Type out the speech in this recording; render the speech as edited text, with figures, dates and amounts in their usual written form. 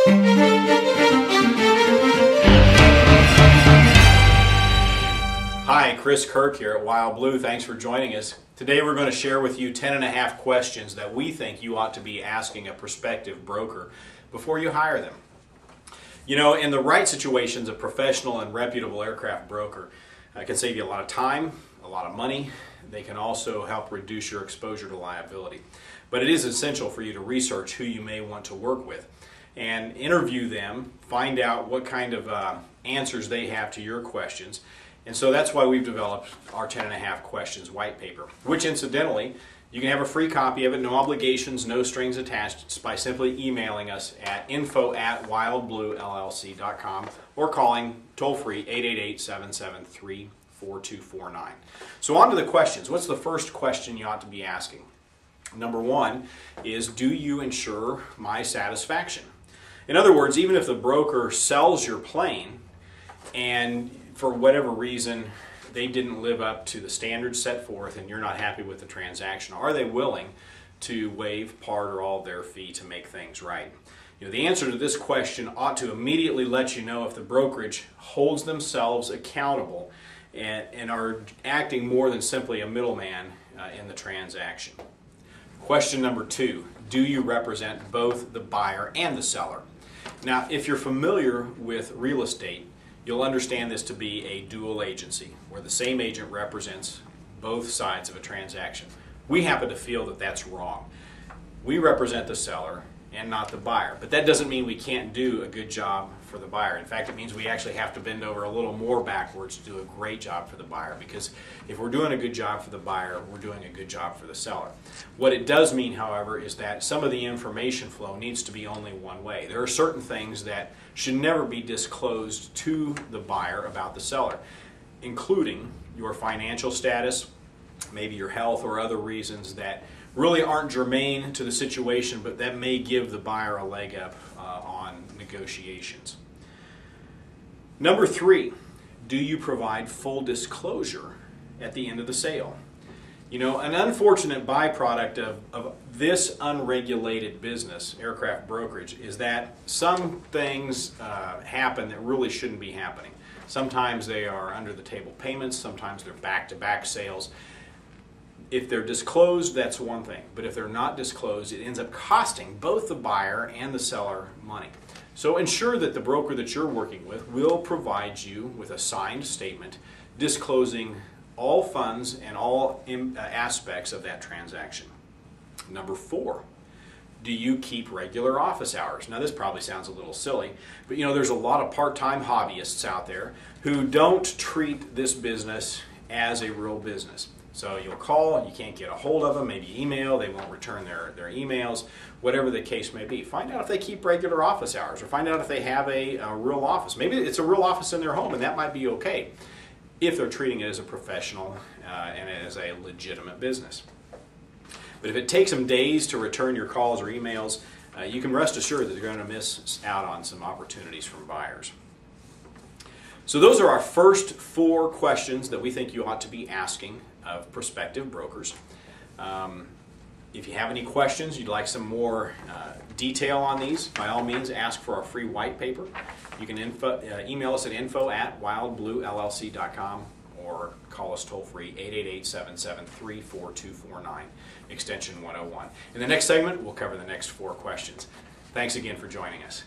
Hi, Kirk here at Wild Blue. Thanks for joining us. Today we're going to share with you 10.5 questions that we think you ought to be asking a prospective broker before you hire them. You know, in the right situations, a professional and reputable aircraft broker can save you a lot of time, a lot of money. They can also help reduce your exposure to liability. But it is essential for you to research who you may want to work with and interview them, find out what kind of answers they have to your questions. And so that's why we've developed our 10.5 questions white paper, which incidentally, you can have a free copy of it, no obligations, no strings attached, by simply emailing us at info@wildbluellc.com or calling toll-free 888-773-4249. So on to the questions. What's the first question you ought to be asking? Number one is, do you ensure my satisfaction? In other words, even if the broker sells your plane and for whatever reason they didn't live up to the standards set forth and you're not happy with the transaction, are they willing to waive part or all of their fee to make things right? You know, the answer to this question ought to immediately let you know if the brokerage holds themselves accountable and are acting more than simply a middleman in the transaction. Question number two, do you represent both the buyer and the seller? Now, if you're familiar with real estate, you'll understand this to be a dual agency, where the same agent represents both sides of a transaction. We happen to feel that that's wrong. We represent the seller and not the buyer, but that doesn't mean we can't do a good job for the buyer. In fact, it means we actually have to bend over a little more backwards to do a great job for the buyer, because if we're doing a good job for the buyer, we're doing a good job for the seller. What it does mean, however, is that some of the information flow needs to be only one way. There are certain things that should never be disclosed to the buyer about the seller, including your financial status, maybe your health or other reasons that really aren't germane to the situation, but that may give the buyer a leg up on negotiations. Number three, do you provide full disclosure at the end of the sale? You know, an unfortunate byproduct of this unregulated business, aircraft brokerage, is that some things happen that really shouldn't be happening. Sometimes they are under the table payments, sometimes they're back-to-back sales. If they're disclosed, that's one thing, but if they're not disclosed, it ends up costing both the buyer and the seller money. So ensure that the broker that you're working with will provide you with a signed statement disclosing all funds and all aspects of that transaction. Number four, do you keep regular office hours? Now this probably sounds a little silly, but you know, there's a lot of part-time hobbyists out there who don't treat this business as a real business. So you'll call, you can't get a hold of them, maybe email, they won't return their emails, whatever the case may be. Find out if they keep regular office hours, or find out if they have a real office. Maybe it's a real office in their home, and that might be okay if they're treating it as a professional and as a legitimate business. But if it takes them days to return your calls or emails, you can rest assured that they're going to miss out on some opportunities from buyers. So those are our first 4 questions that we think you ought to be asking of prospective brokers. If you have any questions, you'd like some more detail on these, by all means ask for our free white paper. You can email us at info@wildbluellc.com or call us toll-free 888-773-4249, extension 101. In the next segment, we'll cover the next 4 questions. Thanks again for joining us.